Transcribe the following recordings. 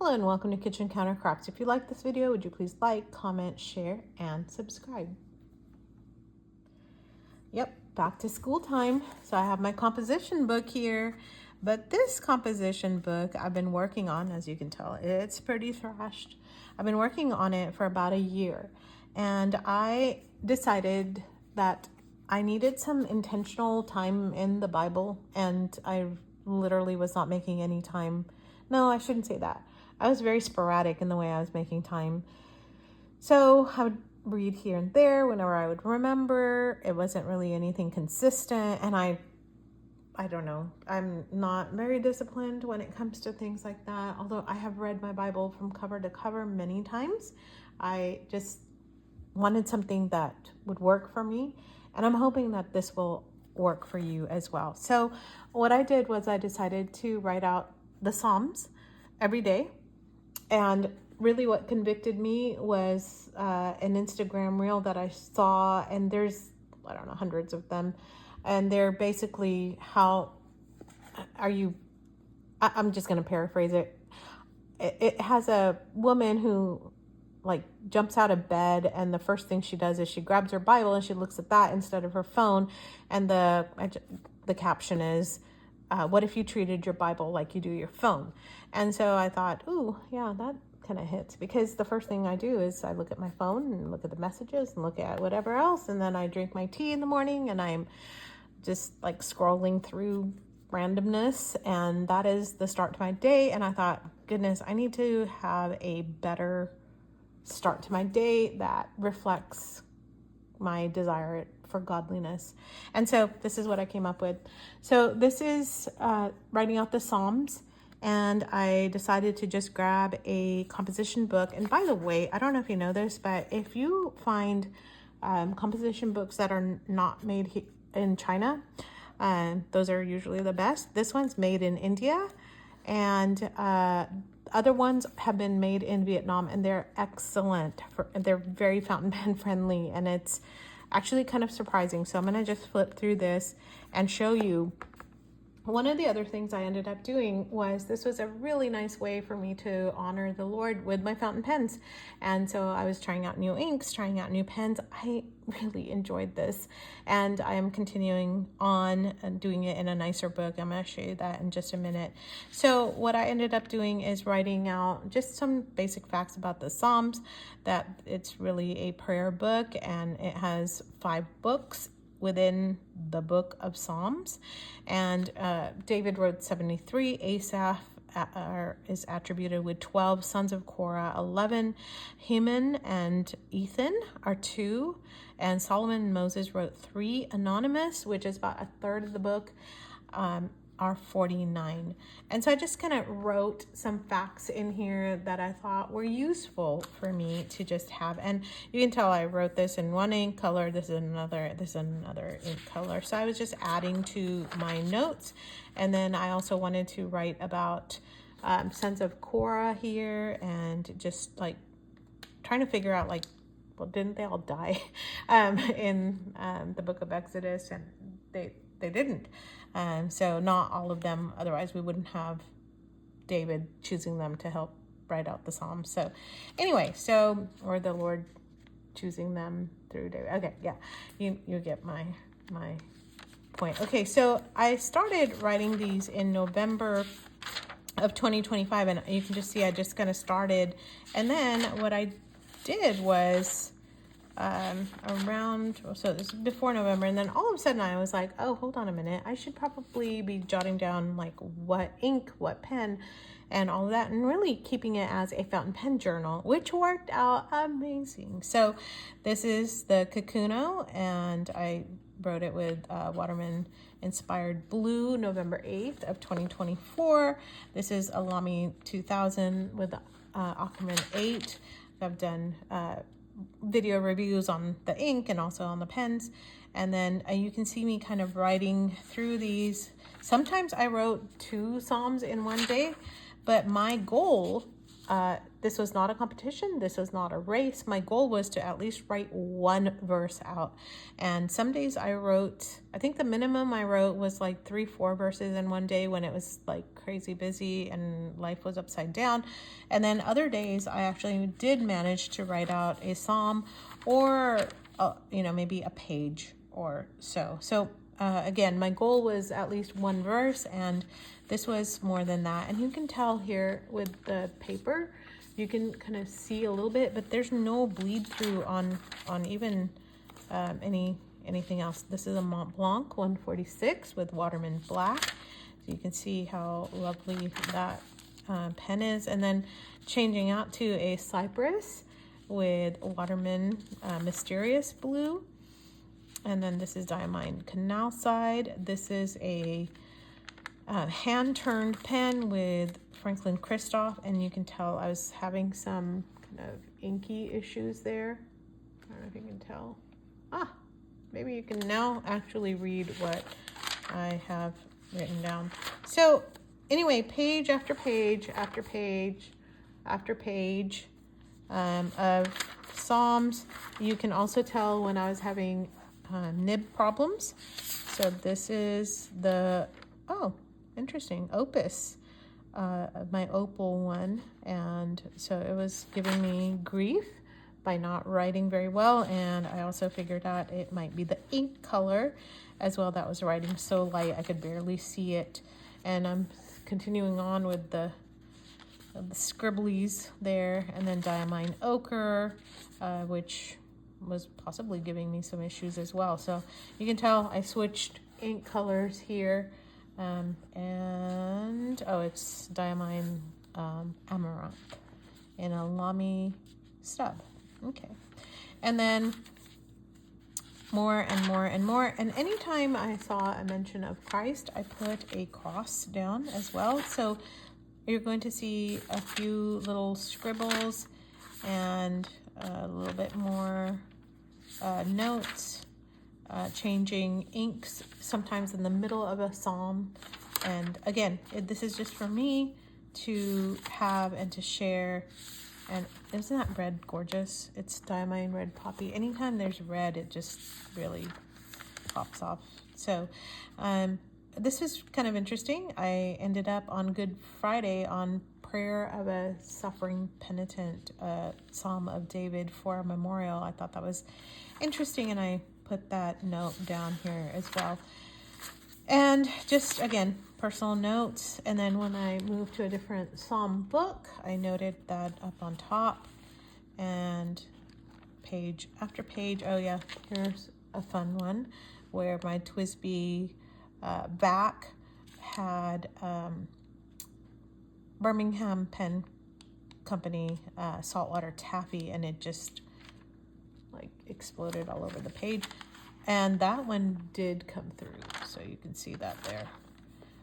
Hello and welcome to Kitchen Counter Crafts. If you like this video, would you please like, comment, share, and subscribe. Yep, back to school time. So I have my composition book here, but this composition book I've been working on, as you can tell, it's pretty thrashed. I've been working on it for about a year, and I decided that I needed some intentional time in the Bible, and I literally was not making any time. No, I shouldn't say that. I was very sporadic in the way I was making time. So I would read here and there whenever I would remember. It wasn't really anything consistent. And I don't know, I'm not very disciplined when it comes to things like that. Although I have read my Bible from cover to cover many times. I just wanted something that would work for me. And I'm hoping that this will work for you as well. So what I did was I decided to write out the Psalms every day. And really what convicted me was an Instagram reel that I saw, and there's, I don't know, hundreds of them. And they're basically how are you, I'm just going to paraphrase it. It has a woman who like jumps out of bed, and the first thing she does is she grabs her Bible and she looks at that instead of her phone. And the caption is, what if you treated your Bible like you do your phone? And so I thought, ooh, yeah, that kind of hits, because the first thing I do is I look at my phone and look at the messages and look at whatever else. And then I drink my tea in the morning and I'm just like scrolling through randomness. And that is the start to my day. And I thought, goodness, I need to have a better start to my day that reflects my desire for godliness. And so this is what I came up with. So this is writing out the Psalms, and I decided to just grab a composition book. And by the way, I don't know if you know this, but if you find composition books that are not made in China, those are usually the best. This one's made in India, and other ones have been made in Vietnam, and they're excellent. They're very fountain pen friendly, and it's actually kind of surprising. So I'm going to just flip through this and show you. One of the other things I ended up doing was, this was a really nice way for me to honor the Lord with my fountain pens. And so I was trying out new inks, trying out new pens. I really enjoyed this, and I am continuing on and doing it in a nicer book. I'm going to show you that in just a minute. So what I ended up doing is writing out just some basic facts about the Psalms, that it's really a prayer book, and it has 5 books within the book of Psalms. And David wrote 73, Asaph is attributed with 12, sons of Korah 11, Heman and Ethan are 2, and Solomon and Moses wrote 3. Anonymous, which is about a third of the book, are 49. And so I just kind of wrote some facts in here that I thought were useful for me to just have. And you can tell I wrote this in one ink color, this is another ink color. So I was just adding to my notes. And then I also wanted to write about sons of Korah here, and just like trying to figure out, like, well, didn't they all die in the book of Exodus? And they didn't. So not all of them, otherwise we wouldn't have David choosing them to help write out the Psalms. So anyway, or the Lord choosing them through David. Okay, yeah, you get my point. Okay, so I started writing these in November of 2025, and you can just see I just kind of started. And then what I did was so this is before November, and then all of a sudden I was like, oh, hold on a minute, I should probably be jotting down like what ink, what pen, and all of that, and really keeping it as a fountain pen journal, which worked out amazing. So this is the Kakuno, and I wrote it with Waterman inspired blue, November 8th of 2024. This is Alami 2000 with Aquaman 8. I've done video reviews on the ink and also on the pens. And then you can see me kind of writing through these. Sometimes I wrote 2 Psalms in one day, but my goal This was not a competition. This was not a race. My goal was to at least write one verse out. And some days I wrote, I think the minimum I wrote was like 3-4 verses in one day when it was like crazy busy and life was upside down. And then other days I actually did manage to write out a psalm or, maybe a page or so. So again, my goal was at least one verse, and this was more than that. And you can tell here with the paper, you can kind of see a little bit, but there's no bleed through on even anything else. This is a Mont Blanc 146 with Waterman Black. So you can see how lovely that pen is. And then changing out to a Cypress with Waterman Mysterious Blue. And then this is Diamine Canal Side. This is a hand-turned pen with Franklin Christoph, and you can tell I was having some kind of inky issues there. I don't know if you can tell. Maybe you can now actually read what I have written down. So anyway, page after page after page after page of Psalms. You can also tell when I was having nib problems. So this is the, interesting, Opus, my Opal one. And so it was giving me grief by not writing very well. And I also figured out it might be the ink color as well that was writing so light I could barely see it. And I'm continuing on with the scribblies there, and then Diamine Ochre, which was possibly giving me some issues as well. So you can tell I switched ink colors here, and it's Diamine Amaranth in a Lamy stub. Okay, and then more and more and more. And anytime I saw a mention of Christ, I put a cross down as well. So you're going to see a few little scribbles and a little bit more notes, changing inks sometimes in the middle of a psalm. And again, this is just for me to have and to share. And isn't that red gorgeous? It's Diamine Red Poppy. Anytime there's red, it just really pops off. So this was kind of interesting. I ended up on Good Friday on Prayer of a Suffering Penitent, Psalm of David for a memorial. I thought that was interesting, and I put that note down here as well. And just, again, personal notes. And then when I moved to a different psalm book, I noted that up on top. And page after page, oh yeah, here's a fun one where my TWSBI back had Birmingham Pen Company saltwater taffy, and it just like exploded all over the page. And that one did come through, so you can see that there.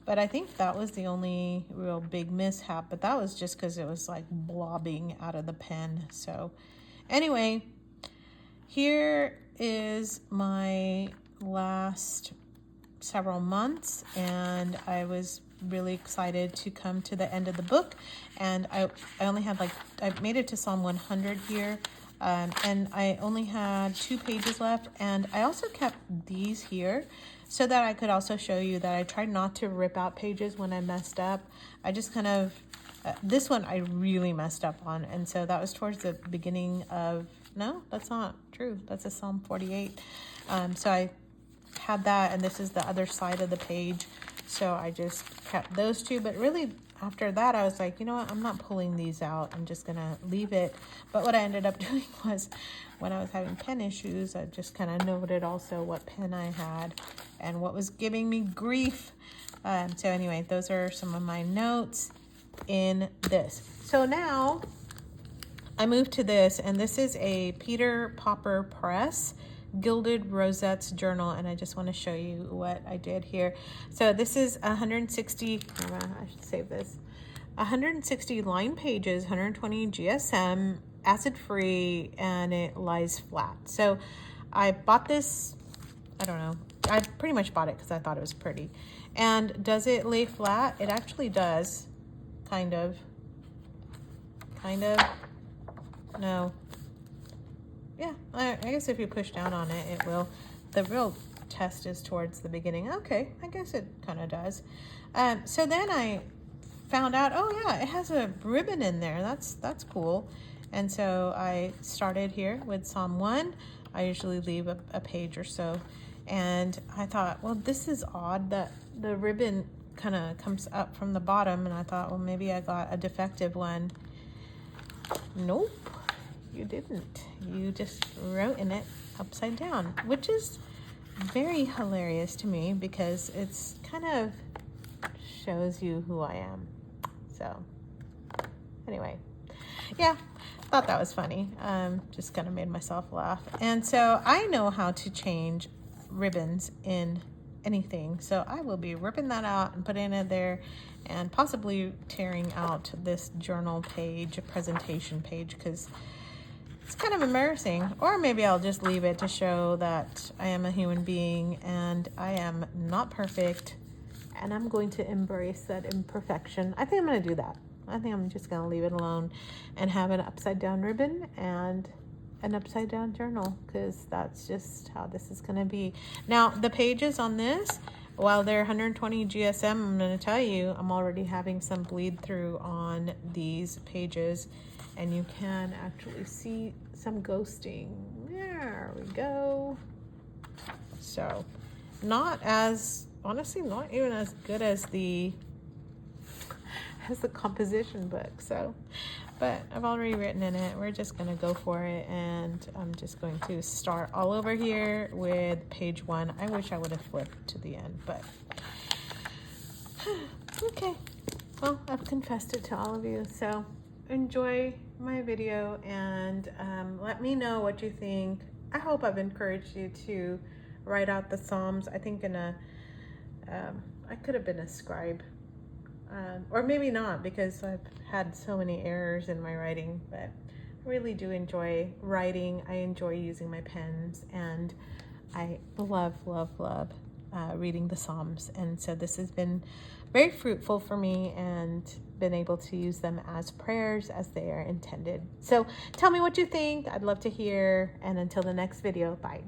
But I think that was the only real big mishap, but that was just because it was like blobbing out of the pen. So anyway, here is my last several months, and I was really excited to come to the end of the book. And I only had I made it to Psalm 100 here. And I only had 2 pages left, and I also kept these here so that I could also show you that I tried not to rip out pages when I messed up. I just kind of, this one I really messed up on, and so that was towards the beginning of, no, that's not true, that's a Psalm 48. So I had that, and this is the other side of the page, so I just kept those 2, but really after that, I was like, you know what, I'm not pulling these out. I'm just going to leave it. But what I ended up doing was when I was having pen issues, I just kind of noted also what pen I had and what was giving me grief. So anyway, those are some of my notes in this. So now I moved to this, and this is a Peter Popper Press Gilded Rosettes Journal, and I just want to show you what I did here. So this is 160, I should save this, 160 line pages, 120 GSM, acid free, and it lies flat. So I bought this, I don't know, I pretty much bought it because I thought it was pretty. And does it lay flat? It actually does, kind of. kind of. No. Yeah, I guess if you push down on it, it will. The real test is towards the beginning. Okay, I guess it kind of does. So then I found out, oh yeah, it has a ribbon in there. That's cool. And so I started here with Psalm 1. I usually leave a page or so. And I thought, well, this is odd that the ribbon kind of comes up from the bottom. And I thought, well, maybe I got a defective one. Nope, you didn't. You just wrote in it upside down, which is very hilarious to me because it's kind of shows you who I am. So anyway, yeah, thought that was funny. Just kind of made myself laugh. And so I know how to change ribbons in anything. So I will be ripping that out and putting it there and possibly tearing out this journal page, presentation page, because it's kind of embarrassing. Or maybe I'll just leave it to show that I am a human being and I am not perfect. And I'm going to embrace that imperfection. I think I'm going to do that. I think I'm just going to leave it alone and have an upside down ribbon and an upside down journal, because that's just how this is going to be. Now, the pages on this, while they're 120 GSM, I'm going to tell you, I'm already having some bleed through on these pages, and you can actually see some ghosting. There we go. So, not as, honestly, not even as good as the composition book. So, but I've already written in it. We're just gonna go for it, and I'm just going to start all over here with page 1. I wish I would have flipped to the end, but okay. Well, I've confessed it to all of you, so enjoy my video and let me know what you think. I hope I've encouraged you to write out the Psalms. I think in a I could have been a scribe. Or maybe not, because I've had so many errors in my writing, but I really do enjoy writing. I enjoy using my pens, and I love reading the Psalms. And so this has been very fruitful for me and been able to use them as prayers as they are intended. So tell me what you think. I'd love to hear. And until the next video, bye.